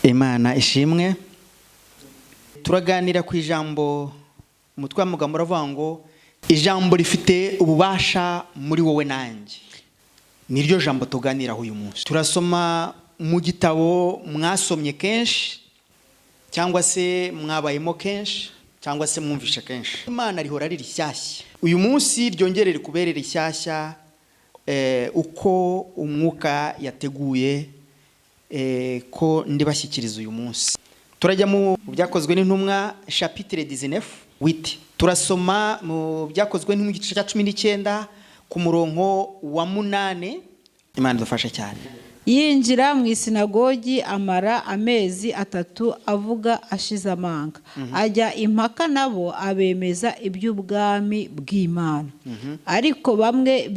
Imana ishimwe. Turaganira ku ijambo umutwe w'amagambo uravuga ngo ijambo rifite ububasha muri wowe nanjye. Niryo jambo tuganiraho uyu munsi. Turasoma mu gitabo mwasomye kenshi cyangwa se mwabayemo kenshi cyangwa se mwumvishe kenshi. Imana rihora riri shyashya. Uyu munsi ryongerere kuberera shyashya uko umwuka yateguye ko ndibashyikiriza uyu munsi. Turajya mu byakozwe n'intumwa chapitre 19 witi. Turasoma mu byakozwe n'intumwa igice cya 19 ku murongo wa 8. Imana idufashe cyane. Yinjira mu isinagogi amara amezi 3 avuga ashize amanga. Ajya impaka nabo abemeza iby'ubwami bw'Imana. Ariko bamwe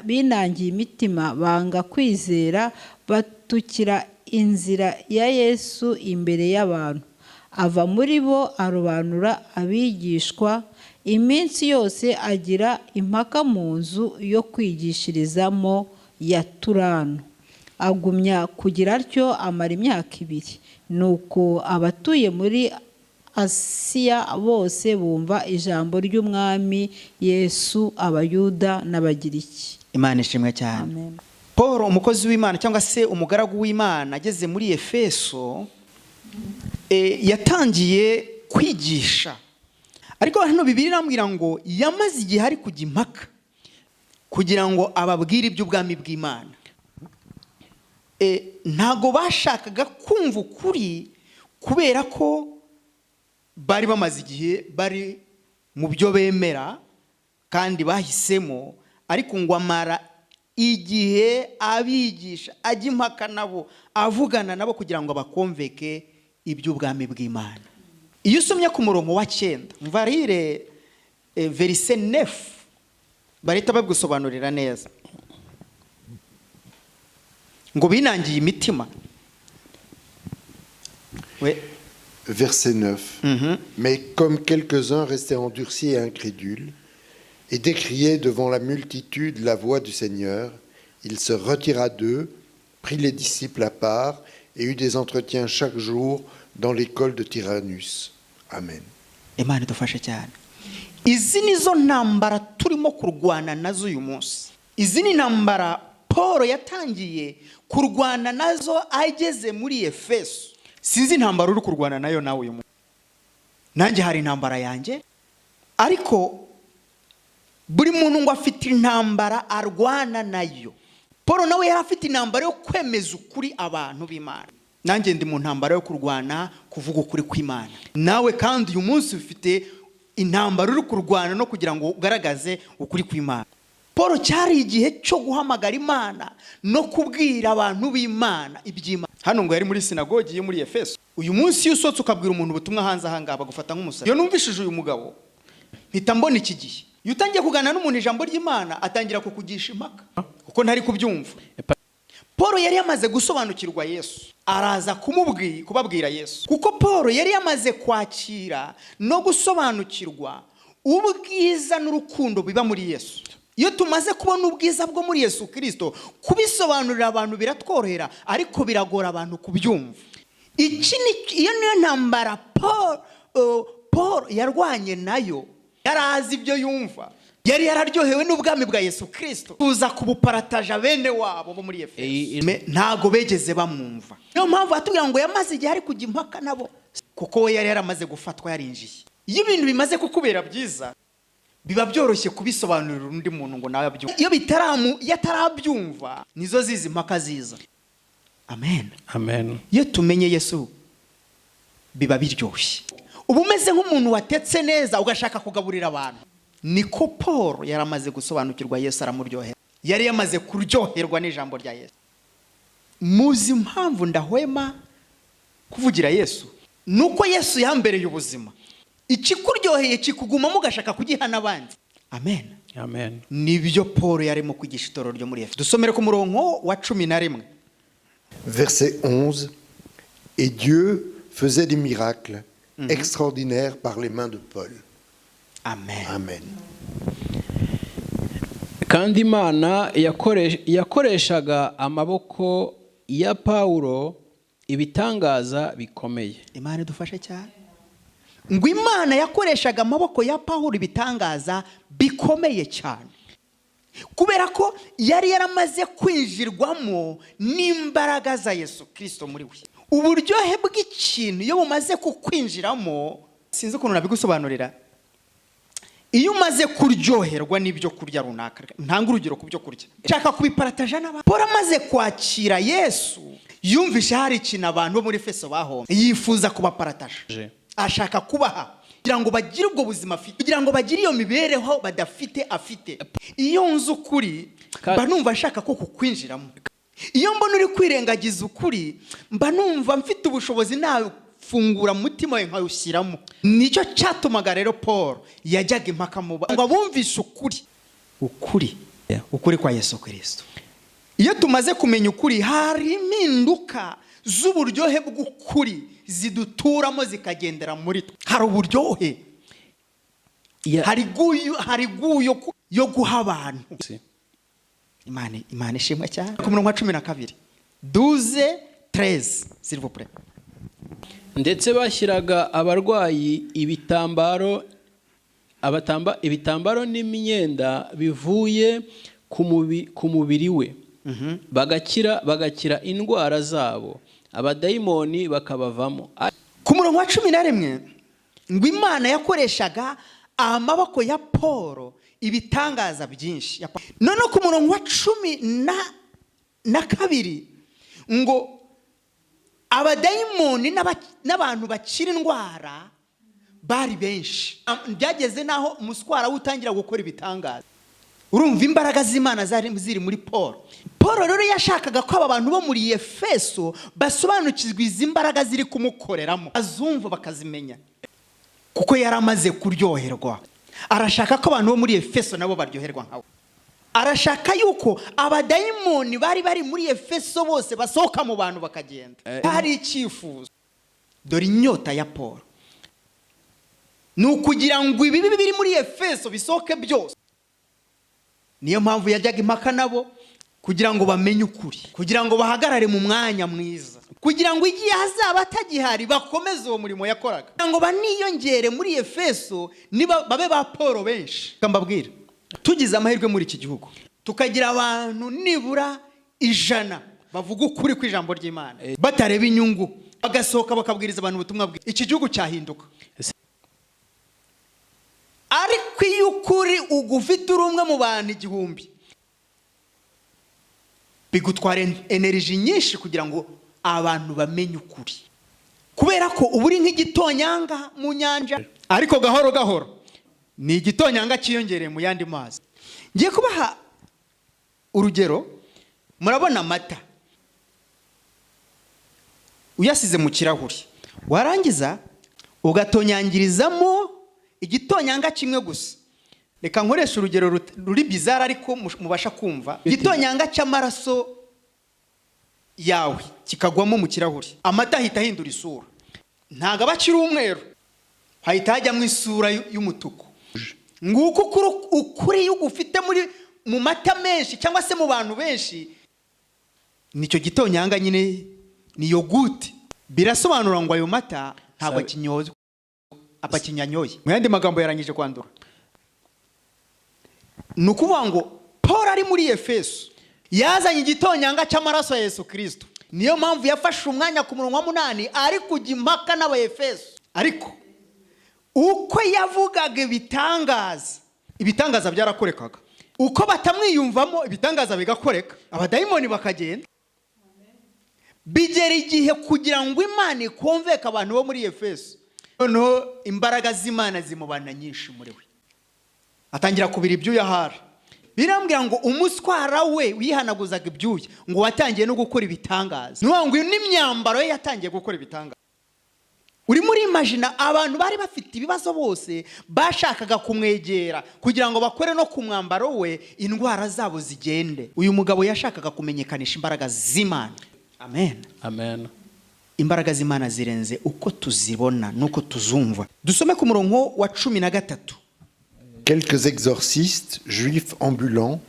binangiye imitima banga kwizera batukira inzira ya Yesu imbere y'abantu. Ava muri bo arobanura abigishwa. Iminsi yose agira impaka mu nzu yo kwigishirizamo ya Turano. Agumya kugira atyo amara imyaka 2. Nuko abatuye muri Asiya bose bumva ijambo ry'umwami Yesu, Abayuda n'Abagiriki. Imana ishimwe cyane. Amen. Paul umukozi w'Imana cyangwa se umugaragu w'Imana ageze muri Efeso yatangiye kwigisha. Ariko hano Bibiliya irambwira ngo yamaze igihe ari kujya impaka kugira ngo ababwire iby'ubwami bw'Imana. Ntago bashakaga kumva ukuri kubera ko bari bamaze igihe bari mu byo bemera kandi bahisemo, ariko ngo amara igihe abigisha ajya impaka nabo avugana nabo kugira ngo bakomveke iby'ubwami bw'Imana. Iyo usomye ku murongo wa 9 mvarire verset 9 barita babgusobanurira neza ngo binangiye imitima. Verset 9. Mais comme quelques-uns restaient endurcis et incrédules et décriaient devant la multitude la voix du Seigneur, il se retira d'eux, prit les disciples à part et eut des entretiens chaque jour dans l'école de Tyrannus. Amen. Imana idufashe cyane. Izi nizo ntambara turimo kurwana nazo uyu munsi. Izi ni ntambara Paul yatangiye kurwana nazo ageze muri Efeso. Sinzi ntambara uri kurwana nayo nawe uyu munsi. Nanjye hari intambara yanjye, ariko buri muntu ngo afite intambara arwana nayo. Paul nawe yari afite intambara yo kwemeza ukuri abantu b'Imana. Nanjye ndi mu ntambara yo kurwana kuvuga ukuri kw'Imana. Nawe kandi uyu munsi ufite intambara uri kurwana no kugira ngo ugaragaze ukuri kw'Imana. Paul cyari igihe cyo guhamagara Imana no kubwira abantu b'Imana iby'Imana. Hano ngo yari muri sinagogi yo muri Efeso. Uyu munsi iyo usotse ukabwira umuntu ubutumwa hanze ahanga bagufata nk'umusazi. Iyo numvishije uyu mugabo mpita mbona iki gihe. Iyo utangiye kuganira n'umuntu ijambo ry'Imana atangira kukugisha impaka kuko ntari kubyumva. Paul yari yamaze gusobanukirwa Yesu, araza kubabwira Yesu, kuko Paul yari yamaze kwakira no gusobanukirwa ubwiza n'urukundo biba muri Yesu. Iyo tumaze kubona ubwiza bwo muri Yesu Kristo, kubisobanurira abantu biratworohera, ariko biragora abantu kubyumva. Iyo niyo ntambara Paul yarwanye nayo. Yarazi ibyo yumva, yari yararyohewe n'ubwami bwa Yesu Kristo, kuza kubuparataja bene wabo bo muri Efeso. Ntago begeze bamwumva. Niyo mpamvu atubwira ngo yamaze igihe ari kujya impaka nabo, kuko we yari yaramaze gufatwa yarinjiye. Iyo ibintu bimaze kukubera byiza, biba byoroshye kubisobanurira undi muntu ngo nawe abyumve. Iyo yatarabyumva nizo zizi impaka ziza. Amen. Amen. Iyo tumenye Yesu biba biryoshye. Ubu umeze nk'umuntu watetse neza ugashaka kugaburira abantu. Niko Paul yaramaze gusobanukirwa Yesu aramuryohera. Yari yamaze kuryoherwa n'ijambo rya Yesu. Muzi impamvu ndahwema kuvugira Yesu, nuko Yesu yambereye ubuzima. Ikikuryoheye kikuguma mugashaka kugiha n'abandi. Amen. Amen. Nibyo Paul yarimo kwigisha itorero ryo muri Efeso. Dusomere ku murongo wa 11. Verset 11. Et Dieu faisait des miracles extraordinaires par les mains de Paul. Amen. Amen. Kandi Imana yakoreshaga amaboko ya Paulo ibitangaza bikomeye. Imana idufashe cyane. Ngo Imana yakoreshaga amaboko ya Pawulo ibitangaza bikomeye cyane, kubera ko yari yaramaze kwinjirwamo n'imbaraga za Yesu Kristo muri we. Uburyohe bw'ikintu iyo bumaze kukwinjiramo, sinzi ukuntu nabigusobanurira. Iyo umaze kuryoherwa n'ibyo kurya runaka, ntanga urugero ku byo kurya, nshaka kubiparataje n'abantu. Paul amaze kwakira Yesu, yumvishe hari ikintu abantu bo muri Efeso bahombe, yifuza kubaparataje, ashaka kubaha kugira ngo bagire ubwo buzima afite, kugira ngo bagire iyo mibereho badafite afite. Iyo nzi ukuri mba numva nshaka ko kukwinjiramo. Iyo mbona uri kwirengagiza ukuri mba numva mfite ubushobozi nawe fungura mutima we nkawushyiramo. Nicyo cyatumaga rero Paul yajyaga impaka mu ngo bumvishe ukuri kwa Yesu Kristo. Iyo tumaze kumenya ukuri, hari impinduka z'uburyohe bw'ukuri ziduturamo zikagendera muri twe. Hari uburyohe, hari guyo yo guha abantu. Imana ishimwe cyane. Ku murongo wa 12 12:13 s'il vous plaît. Ndetse bashyiraga abarwayi ibitambaro n'imyenda bivuye ku mubiri we, bagakira indwara zabo, abadayimoni bakabavamo. Ku murongo wa 11 ngo Imana yakoreshaga amaboko ya Paul ibitangaza byinshi. None ku murongo wa 12 ngo abadayimoni n'abantu bakira indwara bari benshi. Byageze naho umuswara utangira gukora ibitangaza. Urumva imbaraga z'Imana ziri muri Paul. Paul rero yashakaga ko aba bantu bo muri Efeso basobanukizwa izi mbaraga ziri kumukoreramo, azumva bakazimenya, kuko yari amaze kuryoherwa. Arashaka ko abantu bo muri Efeso nabo baryoherwa nkawe. Arashaka yuko abadayimoni bari muri Efeso bose basohoka mu bantu bakagenda. Hari icyifuzo. Dore inyota ya Paul nukugira ngo ibi biri muri Efeso bisohoke byose. Niyo mpamvu yajyaga impaka nabo, kugira ngo bamenye ukuri, kugira ngo bahagarare mu mwanya mwiza, kugira ngo igihe hazaba atagihari bakomeze uwo murimo yakoraga, kugira ngo baniyongere muri Efeso niba babe ba Paul benshi. Kambabwira, tugize amahirwe muri iki gihugu tukagira abantu nibura 100 bavuga ukuri ku ijambo ry'Imana, batareba inyungu, bagasohoka bakabwiriza abantu ubutumwa bwiza, iki gihugu cyahinduka. Ariko iyo ukuri ugufite urumwe mu bantu 1000, bigutwara energy nyinshi kugira ngo abantu bamenye ukuri, kubera ko uba uri nk'igitonyanga mu nyanja, ariko gahoro gahoro ni igitonyanga cyiyongereye mu yandi mazi. Ngiye kubaha urugero. Murabona amata uyasize mu kirahuri, warangiza ugatonyangirizamo igitonyanga kimwe gusa. Reka nkoresha urugero ruri bizarre ariko mubasha kumva. Igitonyanga cy'amaraso yawe kikagwamo mu kirahuri, amata ahita ahindura isura. Ntago abakiri umweru, hahita hajya mu isura y'umutuku. Nguko ukuri ugufite mu mata menshi cyangwa se mu bantu benshi, nicyo gitonyanga nyine ni yogurt. Birasobanura ngo ayo mata ntabwo kinyoze, apakinyanyoye. Mu yandi magambo yarangije kwandura. Nukuvuga ngo Paul ari muri Efeso yazanye igitonyanga cy'amaraso ya Yesu Kristo. Niyo mpamvu yafashe umwanya ku murongo wa 8 ari kujya impaka n'aba Efeso. Ariko uko yavugaga ibitangaza byarakorekaga. Uko batamwiyumvamo ibitangaza bigakoreka, abadayimoni bakagenda. Bigera igihe kugira ngo Imana ikonveka abantu bo muri Efeso, noneho imbaraga z'Imana zimubana nyinshi muri we, atangira kubira ibyuya hari. Birambwira ngo umuswara we wihanaguzaga ibyuya ngo watangiye no gukora ibitangaza. Nuwa ngo n'imyambaro ye yatangiye gukora ibitangaza. Uri muri imagine abantu bari bafite ibibazo bose bashakaga kumwegera kugira ngo bakore no ku mwambaro we indwara zabo zigende. Uyu mugabo yashakaga kumenyekanisha imbaraga z'Imana. Amen. Amen. Imbaraga z'Imana zirenze uko tuzibona nuko tuzumva. Dusome ku murongo wa 13. Quelques exorcistes juifs ambulants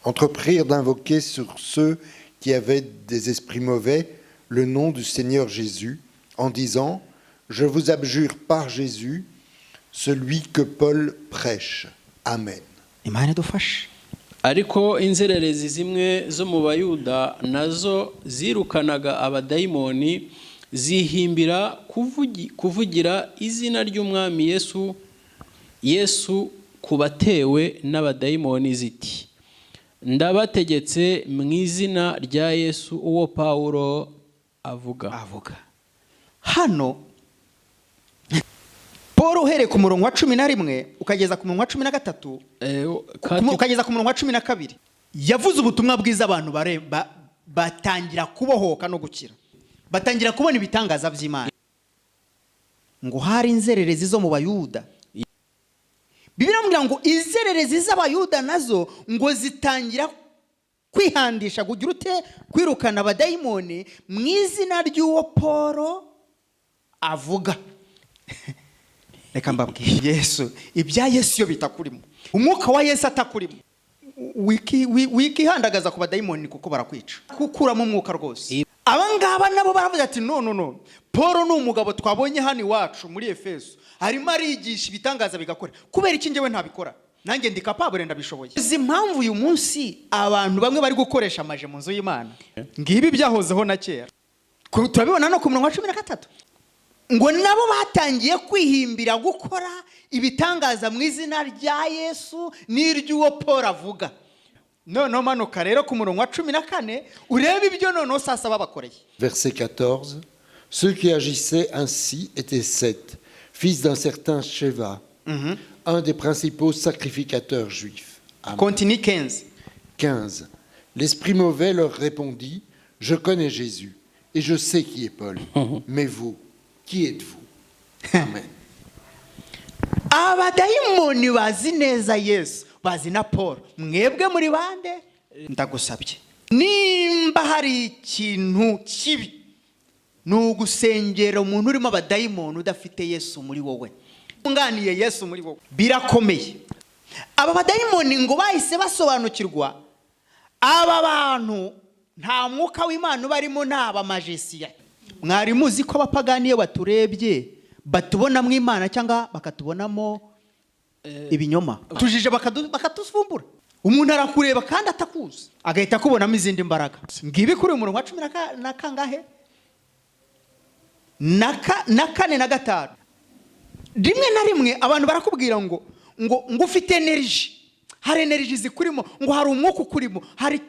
entreprirent d'invoquer sur ceux qui avaient des esprits mauvais le nom du Seigneur Jésus en disant « Je vous abjure par Jésus, celui que Paul prêche. Amen. » Imana idufashe. ariko inzererezi zimwe zo mu bayuda nazo zirukanaga abadayimoni zihimbira kuvugira izina ry'umwami Yesu kubatewe n'abadayimoni ziti ndabategetse mu izina rya Yesu uwo Pawulo avuga. Hano Paul uhereye ku murongo wa 11 ukageza ku murongo wa 13 ukageza ku murongo wa 12 yavuze ubutumwa bwiza, abantu batangira kubohoka no gukira, batangira kubona ibitangaza by'Imana. Ngo hari inzererezi zo mu bayuda, Bibiliya imbwira ngo inzererezi z'abayuda nazo ngo zitangira kwihandisha kugira ute kwirukana abadayimoni mu izina ry'uwo Paul avuga. Reka mbabwire Yesu, ibya Yesu yo bitakurimo, umwuka wa Yesu atakurimo, wikihandagaza ku badayimoni kuko barakwica, kukuramo umwuka rwose. Abangaba nabo baravuga ati no, Paul ni umugabo twabonye hano iwacu muri Efeso, arimo arigisha ibitangaza bigakora, kubera iki njyewe ntabikora? Nanjye ndi capable ndabishoboye. Izi mpamvu uyu munsi abantu bamwe bari gukoresha amaje mu nzu y'Imana, ngibi byahozeho na kera, turabibona no ku murongo wa 13 ngo nabo batangiye kwihimbira gukora ibitangaza mu izina rya Yesu n'iry'uwo Paul avuga. Noneho manuka rero ku murongo wa 14 urebe ibyo noneho sasa babakoreye. Verset 14. Ceux qui agissaient ainsi étaient 7, fils d'un certain Sheva, un des principaux sacrificateurs juifs. Amen. Continue 15. 15. L'esprit mauvais leur répondit, je connais Jésus et je sais qui est Paul. Mais vous, qui êtes-vous? Amen. Abadayimoni bazi neza Yesu, bazi na Paul. Mwebwe muri bande? Ndagusabye, nimba hari ikintu kibi n'ugusengera umuntu urimo abadayimoni udafite Yesu muri wowe, unganiye Yesu muri wowe, birakomeye. Aba badayimoni ngo bahise basobanukirwa aba bantu nta mwuka w'Imana barimo, naba majesiya. Mwari muzi ko abapagani iyo baturebye batubona mu Imana cyangwa bakatubonamo ibinyoma, tujije bakatusumbura. Umuntu arakureba kandi atakuzi agahita kubonamo izindi mbaraga. Ngibi kuri umurongo wa 10 na kangahe na 4 na 5. Rimwe na rimwe abantu barakubwira ngo ufite energy, hari energy zikurimo, ngo hari umwuka ukurimo, hari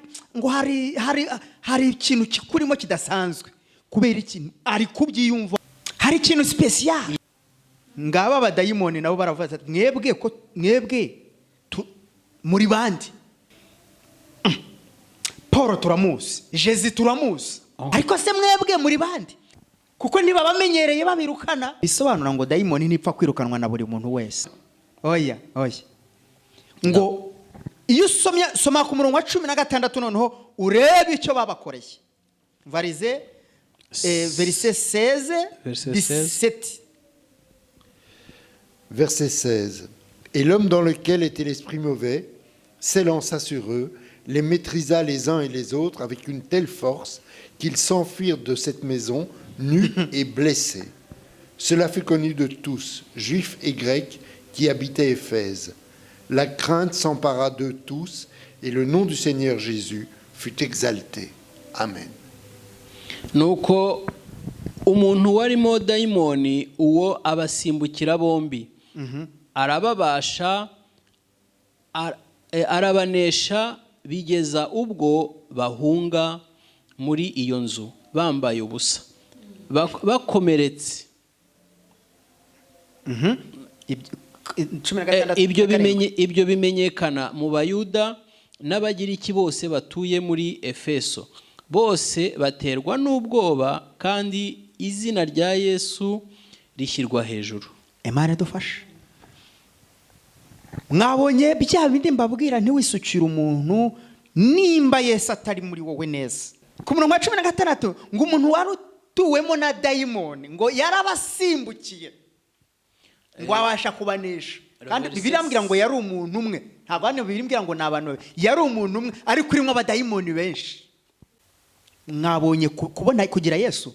ikintu kikurimo kidasanzwe. Kubera ikintu ari kubyiyumva, hari ikintu special. Ngaba abadayimoni nabo baravuga ati mwebwe muri bandi. Paul turamuzi, Jésus turamuzi, ariko se mwebwe muri bandi? Kuko niba bamenyereye babirukana. Bisobanura ngo dayimoni nipfa kwirukanwa na buri muntu wese. Oya. Ngo iyo soma ku murongo wa 16 noneho urebe icyo babakoreye. Varize verset 16, 17. Verset 16. Et l'homme dans lequel était l'esprit mauvais s'élança sur eux, les maîtrisa les uns et les autres avec une telle force qu'ils s'enfuirent de cette maison nus et blessés. Cela fut connu de tous, juifs et grecs, qui habitaient Éphèse. La crainte s'empara d'eux tous et le nom du Seigneur Jésus fut exalté. Amen. Nuko umuntu warimo dayimoni uwo abasimbukira bombi arababasha arabanesha bigeza ubwo bahunga muri iyo nzu bambaye ubusa bakomeretse. Ibyo bimenyekana mu Bayuda n'Abagiriki bose batuye muri Efeso, bose baterwa n'ubwoba kandi izina rya Yesu rishyirwa hejuru. Imana dufashe. Mwabonye bya bindi mbabwira, ntiwisukira umuntu nimba Yesu atari muri wowe neza. Ku murongo wa 16 ngo umuntu warutuwemo na dayimoni ngo yarabasimbukiye ngo abasha kubanesha. Kandi Bibiliya imbwira ngo yari umuntu umwe, ntabwo hano Bibiliya imbwira ngo ni abantu, yari umuntu umwe ariko urimo abadayimoni benshi. mwabonye kubona kugira Yesu.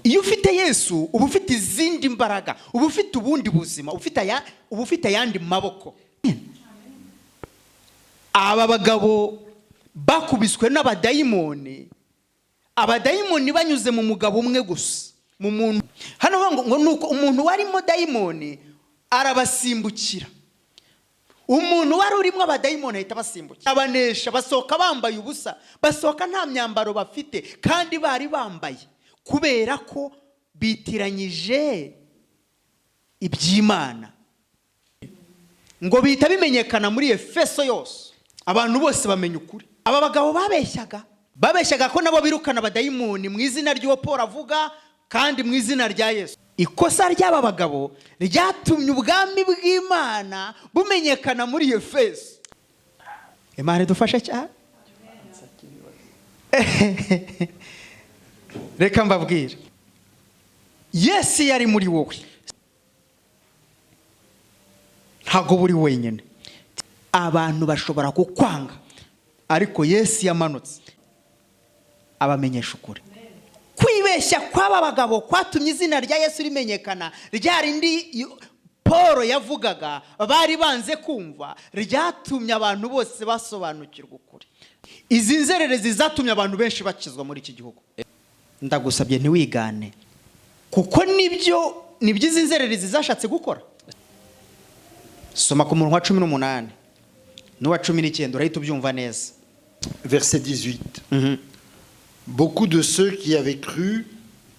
Iyo ufite Yesu uba ufite izindi mbaraga, uba ufite ubundi buzima, uba ufite ayandi maboko. Aba bagabo bakubiswe n'abadayimoni, abadayimoni banyuze mu mugabo umwe gusa, mu muntu. Hano ngo nuko umuntu warimo dayimoni arabasimbukira. Umuntu wari urimo abadayimoni ahita basimbukira, abanesha, basohoka bambaye ubusa, basohoka nta myambaro bafite kandi bari bambaye, kubera ko bitiranyije iby'Imana. Ngo bihita bimenyekana muri Efeso yose, abantu bose bamenya ukuri. Aba bagabo babeshyaga ko nabo birukana abadayimoni mu izina ry'uwo Paul avuga kandi mu izina rya Yesu. Ikosa ry'aba bagabo ryatumye ubwami bw'Imana bumenyekana muri Efeso. Imana idufashe cyane. Reka mbabwire, Yesu yari muri wowe, ntago buri wenyine. Abantu bashobora kukwanga, ariko Yesu yamanutse abamenyesha ukuri. Kwibeshya kw'aba bagabo kwatumye izina rya Yesu rimenyekana, rya rindi Paul yavugaga bari banze kumva, ryatumye abantu bose basobanukirwa ukuri. Izi nzererezi zatumye abantu benshi bakizwa muri iki gihugu. Ndagusabye ntiwigane, kuko nibyo izi nzererezi zashatse gukora. Soma ku murongo wa 18 n'uwa 19 urahita ubyumva neza. Verset 18. Beaucoup de ceux qui avaient cru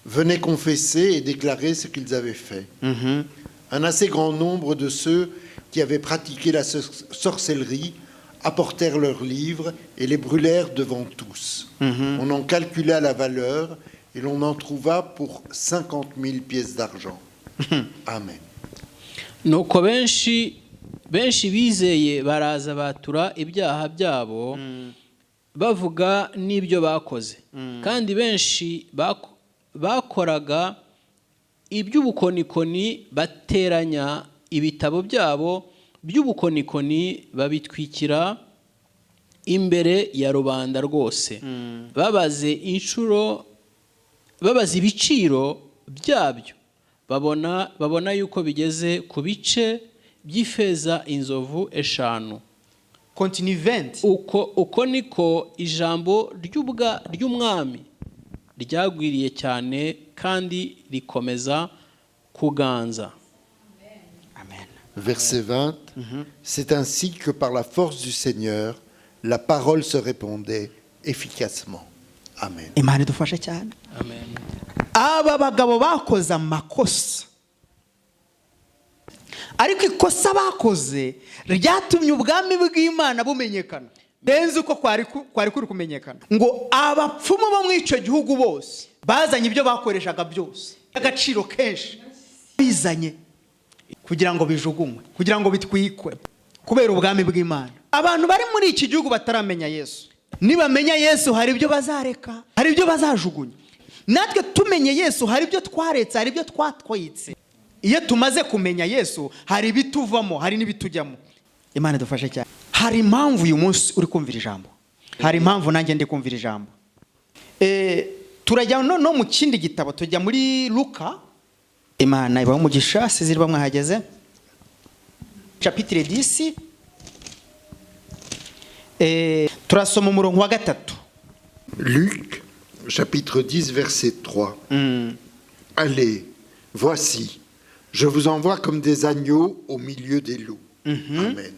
venaient confesser et déclarer ce qu'ils avaient fait. Un assez grand nombre de ceux qui avaient pratiqué la sorcellerie apportèrent leurs livres et les brûlèrent devant tous. On en calcula la valeur et l'on en trouva pour 50 000 pièces d'argent. Amen. Nuko benshi bizeye baraza batura ibyaha byabo bavuga n'ibyo bakoze, kandi benshi bakoraga iby'ubukonikoni, bateranya ibitabo byabo by'ubukonikoni babitwikira imbere ya rubanda rwose, babaze ibiciro byabyo, babona yuko bigeze ku bice by'ifeza inzovu 5. Continue 20. Uko niko ijambo ry'umwami ryagwiriye cyane kandi rikomeza kuganza. Amen. Verset 20. C'est ainsi que par la force du Seigneur, la parole se répandait efficacement. Amen. Imana idufashe cyane. Amen. Aba bagabo bakoze amakosa, ariko ikosa bakoze ryatumye ubwami bw'Imana bumenyekana benze uko kwari kuri kumenyekana. Ngo abapfumu bo mu icyo gihugu bose bazanye ibyo bakoreshaga byose, agaciro kenshi bizanye kugira ngo bijugunywe, kugira ngo bitwikwe, kubera ubwami bw'Imana. Abantu bari muri iki gihugu bataramenya Yesu, nibamenya Yesu hari ibyo bazareka, hari ibyo bazajugunya. Natwe tumenye Yesu hari ibyo twaretse, hari ibyo twatwitse. Iyo tumaze kumenya Yesu hari ibituvamo, hari n'ibitujyamo. Imana idufashe cyane. Hari impamvu uyu munsi uri kumvira ijambo, hari impamvu nanjye ndi kumvira ijambo. Turajya no mu kindi gitabo, tujya muri Luka. Imana ibaho umugisha, siziri bamwe hageze. Chapitre 10. Turasoma umurongo wa 3. Luc, chapitre 10, verset 3. Allez, voici, je vous envoie comme des agneaux au milieu des loups. Amen.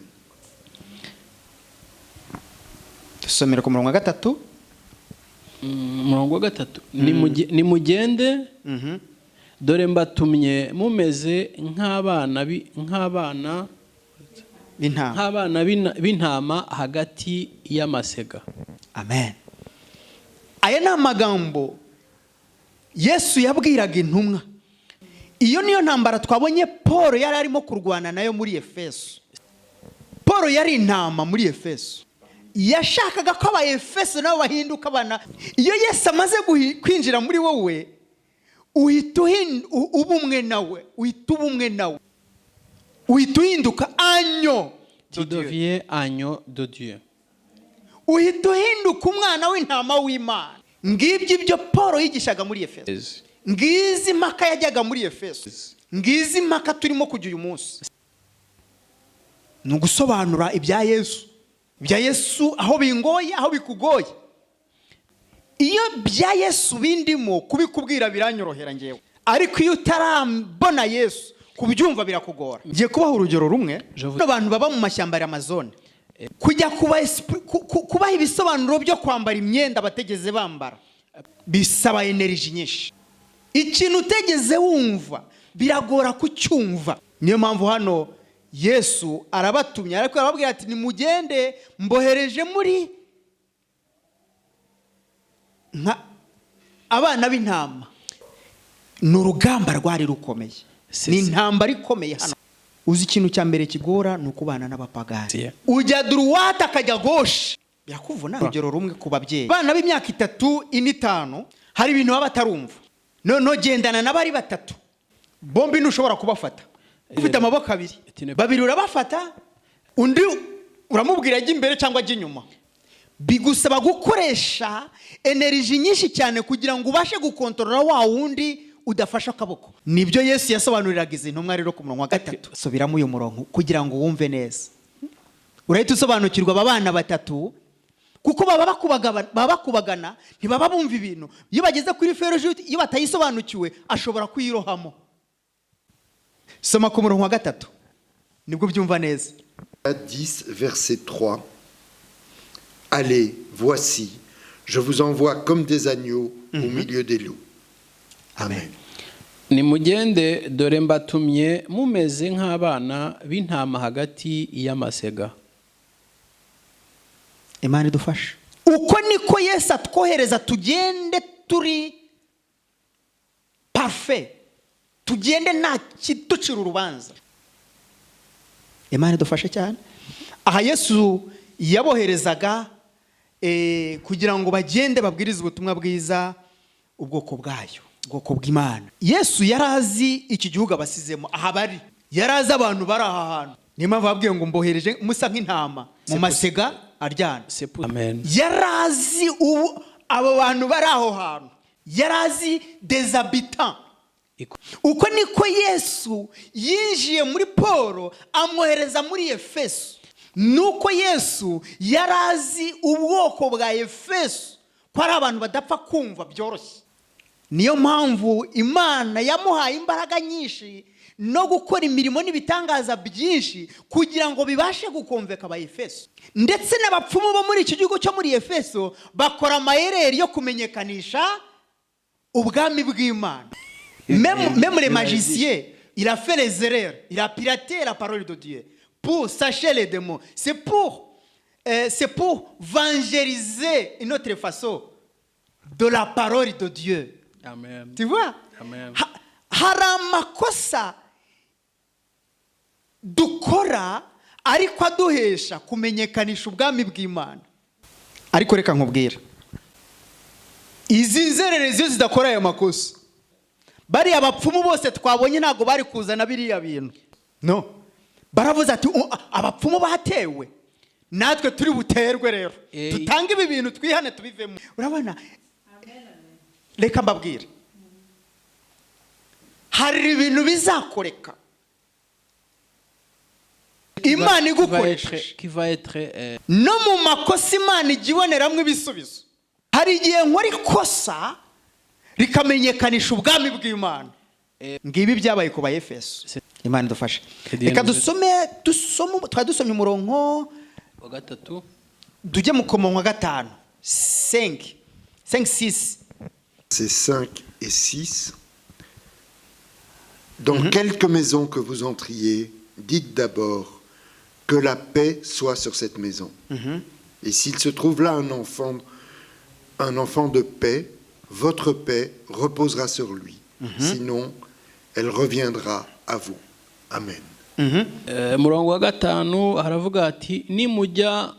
Tusomera ku murongo wa 3. Umurongo wa 3. Nimugende, dore mbatumye mumeze nk'abana b'intama hagati y'amasega. Amen. Aya ni amagambo Yesu yabwiraga intumwa. Iyo niyo ntambara twabonye Paul yari arimo kurwana nayo muri Efeso. Paul yari intama muri Efeso, yashakaga ko aba Efeso nabo bahinduka abana. Iyo Yesu amaze kwinjira muri wowe, uhita ubumwe nawe, uhita uhinduka agneau Tu deviens agneau de Dieu. Uhita uhinduka umwana w'intama w'Imana. ngibyo ibyo Paul yigishaga muri Efeso, ngizi impaka yajyaga muri Efeso, ngizi impaka turimo kujya uyu munsi. Ni ugusobanura ibya Yesu aho bingoye, aho bikugoye. Iyo bya Yesu bindimo kubikubwira biranyorohera ngewe, ariko iyo utarambona Yesu kubyumva birakugora. Ngiye kubaha urugero rumwe. Abantu baba mu mashyamba ya Amazon, kujya kubaha ibisobanuro byo kwambara imyenda bategeze bambara bisaba energy nyinshi. Ikintu utegeze wumva biragora kucyumva. Niyo mpamvu hano Yesu arabatumye, ariko arababwira ati nimugende mbohereje muri nka abana b'intama. Ni urugamba rwari rukomeye, ni intambara ikomeye hano. Uzi ikintu cya mbere kigora ni ukubana n'abapagani. Ujya droite akajya gauche, birakuvuna. Urugero rumwe ku babyeyi, abana b'imyaka 3, 4, 5, hari ibintu baba batarumva. No gendana n'abari batatu, bombi ntushobora kubafata. Ufite amaboko abiri, babiri urabafata, undi uramubwira ajya imbere cyangwa ajya inyuma. Bigusaba gukoresha energy nyinshi cyane kugira ngo ubashe gukontorora wa wundi udafasha akaboko. Nibyo Yesu yasobanuriraga izi ntumwa rero ku murongo wa 3. Subiramo uyu murongo kugira ngo wumve neza. Urahita usobanukirwa abana batatu, kuko baba bakubagana, ntibaba bumva ibintu. Iyo bageze kuri fellowship, iyo batayisobanukiwe ashobora kuyirohamo. Soma ku murongo wa 3 nibwo byumva neza. 10 verset 3. Allez, voici, je vous envoie comme des agneaux au milieu des loups. Amen. Nimugende dore mbatumye mumeze nk'abana b'intama hagati y'amasega. Imana idufashe. Uko niko Yesu atwohereza tugende turi parfait, tugende nta kiducira urubanza. Imana idufashe cyane. Aha Yesu yaboherezaga kugira ngo bagende babwirize ubutumwa bwiza ubwoko bwayo, ubwoko bw'Imana. Yesu yarazi iki gihugu abasizemo, aha bari yarazi abantu bari aha hantu. Niyo mpamvu babwiye ngo mbohereje musa nk'intama mu masega aryana. Amen. Yarazi abo bantu bari aho hantu, yarazi des habitants. Uko niko Yesu yinjiye muri Paul amwohereza muri Efeso. Nuko Yesu yarazi ubwoko bwa Efeso ko ari abantu badapfa kumva byoroshye. Niyo mpamvu Imana yamuhaye imbaraga nyinshi no gukora imirimo n'ibitangaza byinshi kugira ngo bibashe gukomveka aba Efeso. Ndetse n'abapfumu bo muri iki gihugu cyo muri Efeso bakora amayeri yo kumenyekanisha ubwami bw'Imana. Même les magiciens, il a fait les erreurs, il a piraté la parole de Dieu pour sacher les démons. C'est pour évangéliser une autre façon de la parole de Dieu. Amen. Tu vois? Amen. Hari amakosa dukora ariko aduhesha kumenyekanisha ubwami bw'Imana. Ariko reka nkubwira, izi nzererezi zidakora ayo makosa, bari abapfumu bose twabonye ntago bari kuzana biriya bintu. No, baravuze ati abapfumu batewe, natwe turi buterwe rero tutange ibi bintu twihane tubivemo. Urabona, reka mbabwire, hari ibintu bizakoreka Imana igukoresheje no mu makosa Imana igiboneramwe ibisubizo. Hari igihe nkora ikosa rikamenyekanisha ubwami bw'Imana. Ngibi byabaye ku ba Efeso. Imana idufashe. Reka dusome umurongo wa 3, tujye mu komo wa 5, 5, 6. C'est 5 et 6. Dans quelque maison que vous entriez, dites d'abord que la paix soit sur cette maison. Et s'il se trouve là un enfant de paix, votre paix reposera sur lui. Sinon, elle reviendra à vous. Amen. Murongo wa 5 haravuga ati nimujya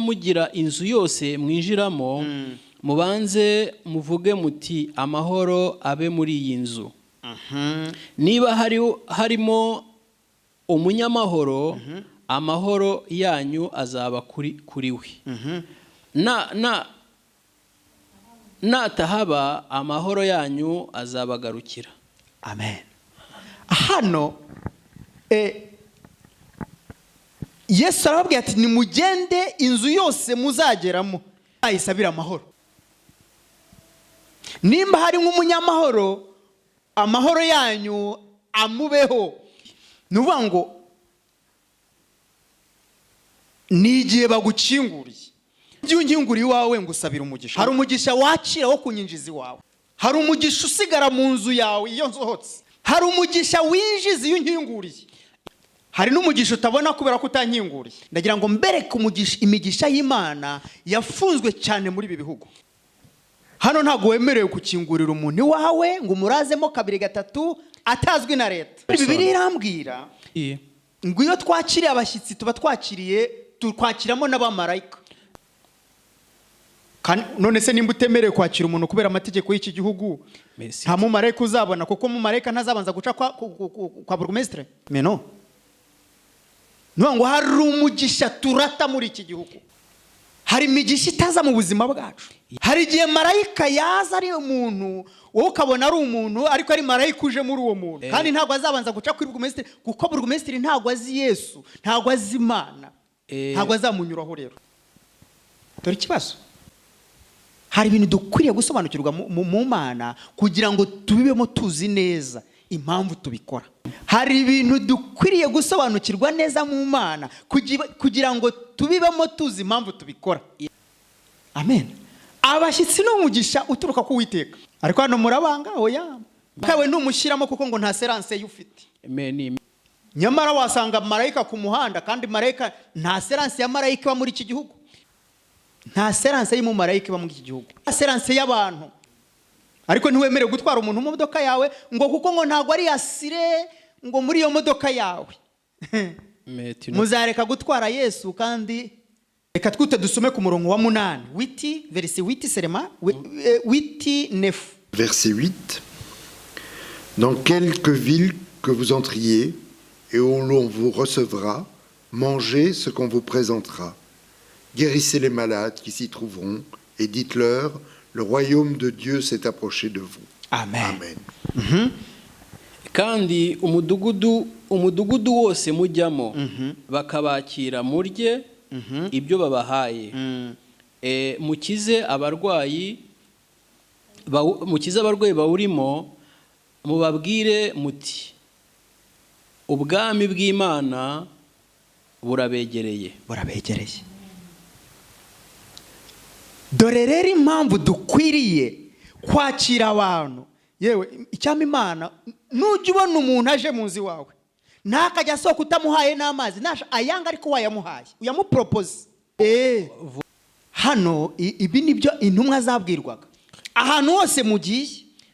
mugira inzu yose mwinjiramo, mubanze muvuge muti amahoro abe muri iyi nzu. Niba harimo umunyamahoro amahoro yanyu azaba kuri we. natahaba amahoro yanyu azabagarukira. Amen. Hano Yesu arababwira ati nimugende inzu yose muzageramo ayisabira amahoro. Nimba hari nk'umunyamahoro, amahoro yanyu amubeho. Nuvuga ngo nigiye bagukinguriye. Igihe unkinguriye iwawe ngusabira umugisha. Hari umugisha wakira wo kunyinjiza iwawe. Hari umugisha usigara mu nzu yawe iyo nsohotse. Hari umugisha winjiza iyo unkinguriye. Hari n'umugisha utabona kubera ko utankinguriye. Ndagira ngo mbereke imigisha y'Imana yafunzwe cyane muri ibi bihugu. Hano ntago wemerewe gukingurira umuntu iwawe ngo umurazemo kabiri gatatu atazwi na leta. Bibiliya irambwira ngo iyo twakiriye abashyitsi tuba twakiramo n'abamarayika. None se nimba utemerewe kwakira umuntu kubera amategeko y'iki gihugu, nta mumarayika uzabona, kuko mumarayika ntazabanza guca kwa burugumesitire. Meno ngo hari umugisha turata muri iki gihugu. Hari imigisha itaza mu buzima bwacu. Hari igihe marayika yaza ari umuntu, wowe ukabona ari umuntu ariko ari marayika uje muri uwo muntu, kandi ntabwo azabanza guca kuri burugumesitire, kuko burugumesitire ntabwo azi Yesu, ntabwo azi Imana, ntabwo azamunyuraho. Rero dore ikibazo. Hari ibintu dukwiriye gusobanukirwa mu Mana kugira ngo tubibemo tuzi neza impamvu tubikora. Hari ibintu dukwiriye gusobanukirwa neza mu Mana kugira ngo tubibemo tuzi impamvu tubikora. Amen. Abashyitsi n'umugisha uturuka ku Uwiteka. Ariko hano murabanga oya. Kawe ntumushyiramo kuko ngo nta seranse y'ufite. Amen. Nyamara wasanga marayika ku muhanda, kandi marayika nta seranse ya marayika muri iki gihugu. Nta seranse y'umumarayika iba muri iki gihugu. Nta seranse y'abantu. Ariko ntiwemerewe gutwara umuntu mu modoka yawe ngo kuko ngo ntago ari asire ngo muri iyo modoka yawe. Muzareka gutwara Yesu. Kandi reka twite dusome ku murongo wa 8 verset 8 seulement 8:9. Verset 8. Dans quelque ville que vous entriez et où l'on vous recevra, mangez ce qu'on vous présentera. Guérissez les malades qui s'y trouveront et dites-leur, le royaume de Dieu s'est approché de vous. Amen. Amen. Kandi umudugudu wose mujyamo bakabakira murye ibyo babahaye. Mukize abarwayi bawurimo, mubabwire muti ubwami bw'Imana burabegereye. Dore rero impamvu dukwiriye kwakira abantu. Yewe icyama Imana, nujya ubona umuntu aje mu nzu wawe ntakajya asohoka utamuhaye n'amazi, ayanga ariko wayamuhaye, uyamupropose. Hano ibi nibyo intumwa zabwirwaga. Ahantu hose mugiye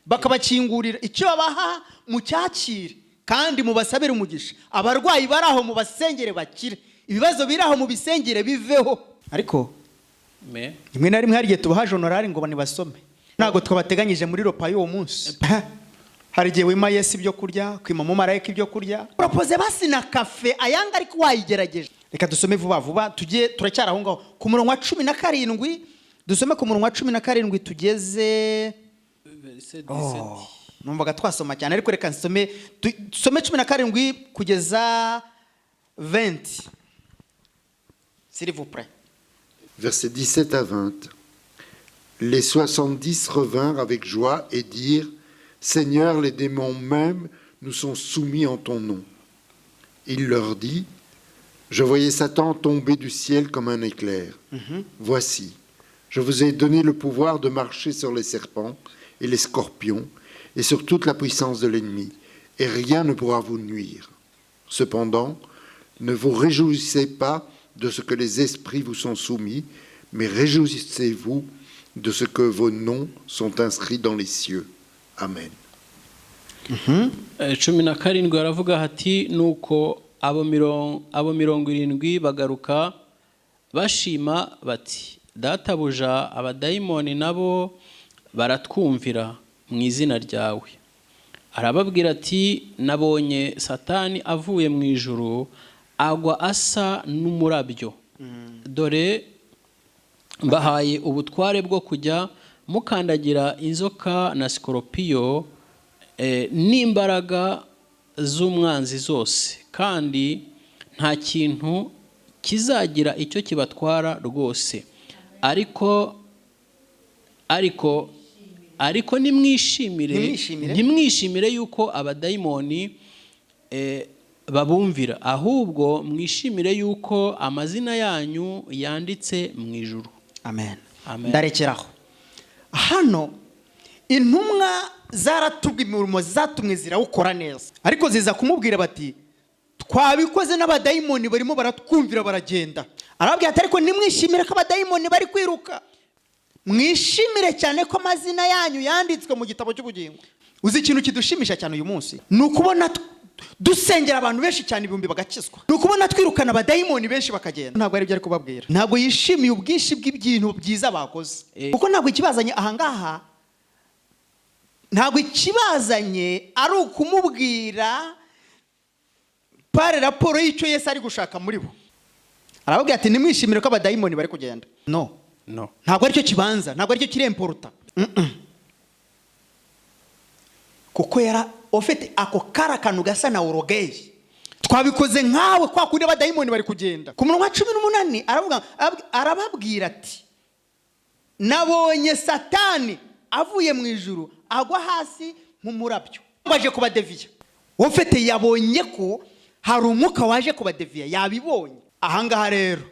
bakabakingurira, icyo babaha mucyakire kandi mubasabire umugisha. Abarwayi bari aho mubasengere bakire, ibibazo biri aho mubisengere biveho. Ariko rimwe na rimwe hari igihe tubaha honorari ngo banibasome, ntabwo twabateganyije muri ropa y'uwo munsi. Hari igihe wima Yesu ibyo kurya, kwima mu marayika ibyo kurya, propose basi na kafe, ayanga ariko wayigerageje. Reka dusome vuba vuba, turacyari aho ngaho ku murongo wa 17. Dusome ku murongo wa 17 tugeze numvaga twasoma cyane, ariko reka dusome 17 kugeza 20, s'il vous plaît. Versets 17 à 20. Les 70 revinrent avec joie et dirent, Seigneur, les démons même nous sont soumis en ton nom. Il leur dit, je voyais Satan tomber du ciel comme un éclair. Voici, je vous ai donné le pouvoir de marcher sur les serpents et les scorpions et sur toute la puissance de l'ennemi, et rien ne pourra vous nuire. Cependant, ne vous réjouissez pas de ce que les esprits vous sont soumis, mais réjouissez-vous de ce que vos noms sont inscrits dans les cieux. Amen. 17 aravuga hati nuko abo 70 bagaruka bashima bati, databuja abadayimoni nabo baratwumvira mu izina ryawe. Arababwira ati, nabonye Satani avuye mu ijuru agwa asa n'umurabyo. Dore mbahaye ubutware bwo kujya mukandagira inzoka na sikoropiyo n'imbaraga z'umwanzi zose, kandi nta kintu kizagira icyo kibatwara rwose. Ariko nimwishimire yuko abadayimoni babumvira, ahubwo mwishimire yuko amazina yanyu yanditse mu ijuru. Amen. Amen. Ndarekeraho. Hano intumwa zaratubwiye imirimo zatumwe zirawukora neza, ariko ziza kumubwira bati twabikoze n'abadayimoni barimo baratwumvira baragenda. Arababwira ati ariko nimwishimire ko abadayimoni bari kwiruka, mwishimire cyane ko amazina yanyu yanditswe mu gitabo cy'ubugingo. Uzi ikintu kidushimisha cyane uyu munsi ni ukubona dusengera abantu benshi cyane ibihumbi bagakizwa, ni ukubona twirukana abadayimoni benshi bakagenda. Ntabwo ari byo ari kubabwira, ntabwo yishimiye ubwinshi bw'ibintu byiza bakoze, kuko ntabwo ikibazanye ahangaha, ntabwo ikibazanye ari ukumubwira pare raporo y'icyo Yesu ari gushaka muri bo. Arababwira ati nimwishimire ko abadayimoni bari kugenda. No, ntabwo aricyo kibanza, ntabwo aricyo kiremporuta. Kuko yara ofite ako karakanu gasa na urogeye, twabikoze nkawe kwa kundi abadayimoni bari kugenda. Ku murongo wa 18 arababwira ati nabonye Satani avuye mu ijuru agwa hasi nk'umurabyo. Baje kubadeviya, ofite yabonye ko hari umwuka waje kubadeviya, yabibonye. Ahangaha rero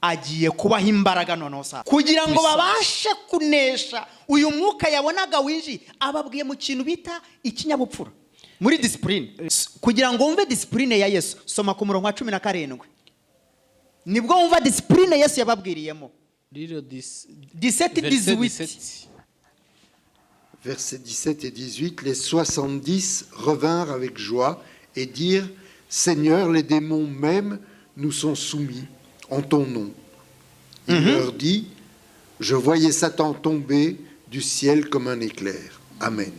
agiye kubaha imbaraga noneho saa kugira ngo babashe kunesha uyu mwuka yabonaga winji. Ababwiye mu kintu bita ikinyabupfura, muri discipline. Kugira ngo wumve discipline ya Yesu, soma ku murongo wa 17 nibwo wumva discipline Yesu yababwiriyemo. 17-18. Versets 17 et 18, les 70 revinrent avec joie et dirent, Seigneur, les démons même nous sont soumis en ton nom. Il leur dit, je voyais Satan tomber du ciel comme un éclair. Amen.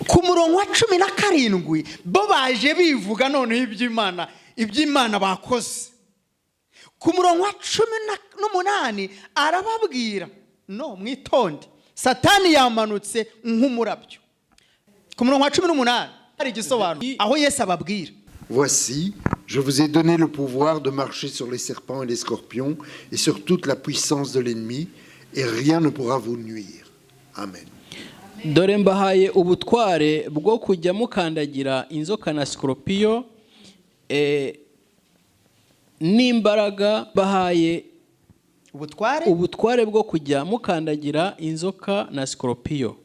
Ku murongo wa 17 bo baje bivuga none iby'Imana bakoze. Ku murongo wa 18 arababwira, no mwitonde, Satani yamanutse nk'umurabyo. Ku murongo wa 18 hari igisobanuro aho Yesu ababwira, voici, je vous ai donné le pouvoir de marcher sur les serpents et les scorpions et sur toute la puissance de l'ennemi, et rien ne pourra vous nuire. Amen. Dore mbahaye ubutware bwo kujya mukandagira inzoka na sikoropiyo n'imbaraga. Bahaye ubutware bwo kujya mukandagira inzoka na sikoropiyo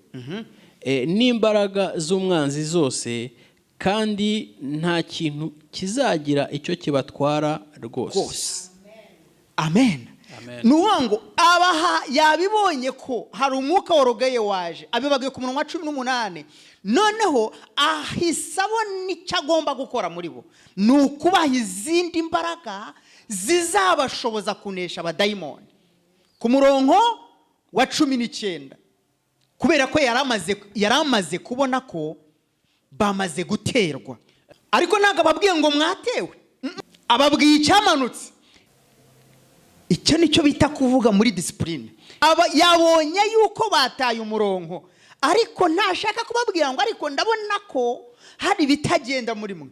n'imbaraga z'umwanzi zose, kandi nta kintu kizagira icyo kibatwara rwose. Amen. Nuwango abaha yabibonye ko hari umwuka warogeye waje, abibagiye ku murongo wa 18. Noneho ahisabona icyo agomba gukora muri bo, ni ukubaha izindi mbaraga zizabashoboza kunesha abadayimoni. Ku murongo wa 19, kubera ko yaramaze kubona ko bamaze guterwa, ariko ntabwo ababwiye ngo mwatewe, ababwiye icyamanutse. Icyo nicyo bita kuvuga muri discipline. Yabonye yuko bataye umurongo, ariko ntashaka kubabwira ngo ariko ndabona ko hari bitagenda muri mwe.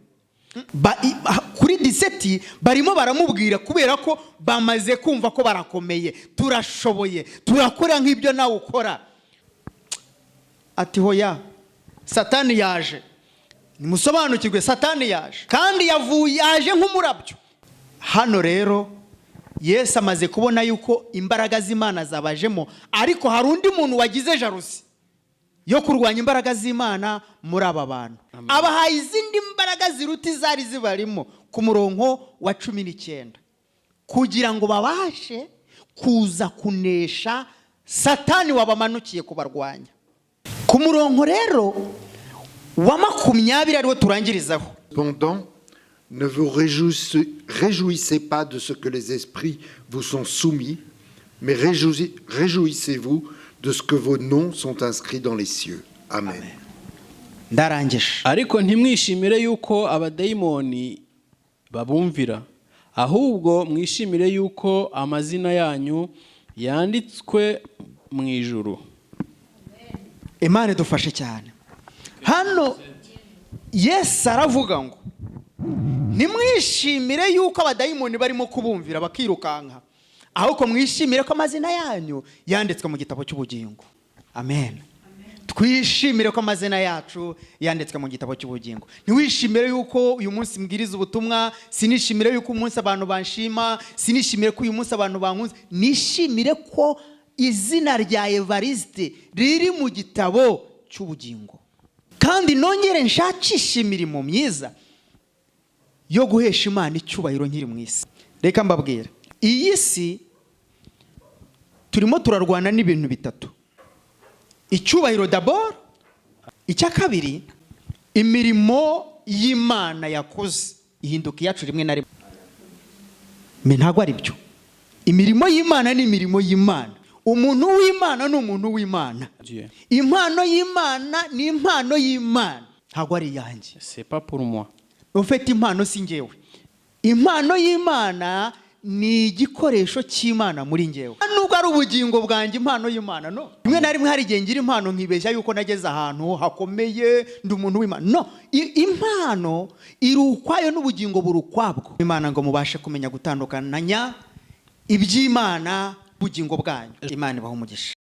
Kuri 17 barimo baramubwira kubera ko bamaze kumva ko barakomeye, turashoboye, turakora nk'ibyo nawe ukora. Ati hoya, Satani yaje. Nimusobanukirwe, Satani yaje kandi yaje nk'umurabyo. Hano rero Yesu amaze kubona yuko imbaraga z'Imana zabajemo, ariko hari undi muntu wagize jarusi yo kurwanya imbaraga z'Imana muri aba bantu. Abahaye izindi mbaraga ziruta izari zibarimo ku murongo wa 19, kugira ngo babashe kuza kunesha Satani wabamanukiye kubarwanya. Ku murongo rero wa 20 ariwo turangirizaho. Cependant, ne vous réjouissez pas de ce que les esprits vous sont soumis, mais réjouissez-vous de ce que vos noms sont inscrits dans les cieux. Amen. ndarangije. ariko ntimwishimire yuko abadayimoni babumvira, ahubwo mwishimire yuko amazina yanyu yanditswe mu ijuru. Imana idufashe cyane. Hano Yesu aravuga ngo nimwishimire yuko abadayimoni barimo kubumvira bakirukanka, ahubwo mwishimire ko amazina yanyu yanditswe mu gitabo cy'ubugingo. Amen. Twishimire ko amazina yacu yanditswe mu gitabo cy'ubugingo. Ntiwishimire yuko uyu munsi mbwiriza ubutumwa, sinishimire yuko umunsi abantu banshima, sinishimire ko uyu munsi abantu bankunze. Nishimire ko izina rya Evariste riri mu gitabo cy'ubugingo. Kandi nongere nshakisha imirimo myiza yo guhesha Imana icyubahiro nkiri mu isi. Reka mbabwira, iyi si turimo turarwana n'ibintu bitatu: icyubahiro d'abord, icya kabiri imirimo y'Imana yakoze ihinduka iyacu rimwe na rimwe. Ntabwo ari byo. Imirimo y'Imana ni imirimo y'Imana, umuntu w'Imana ni umuntu w'Imana, impano y'Imana ni impano y'Imana, ntabwo ari iyanjye. C'est pas pour moi. Ufite impano si njyewe. Impano y'Imana ni igikoresho cy'Imana muri njyewe. Nubwo ari ubugingo bwanjye impano y'Imana, no. Rimwe na rimwe hari igihe ngira impano nkibeshya yuko nageze ahantu hakomeye ndi umuntu w'Imana. No, impano iri ukwayo n'ubugingo buri ukwabwo. Imana ngo mubashe kumenya gutandukanya iby'Imana ubugingo bwanyu. Imana ibaha umugisha.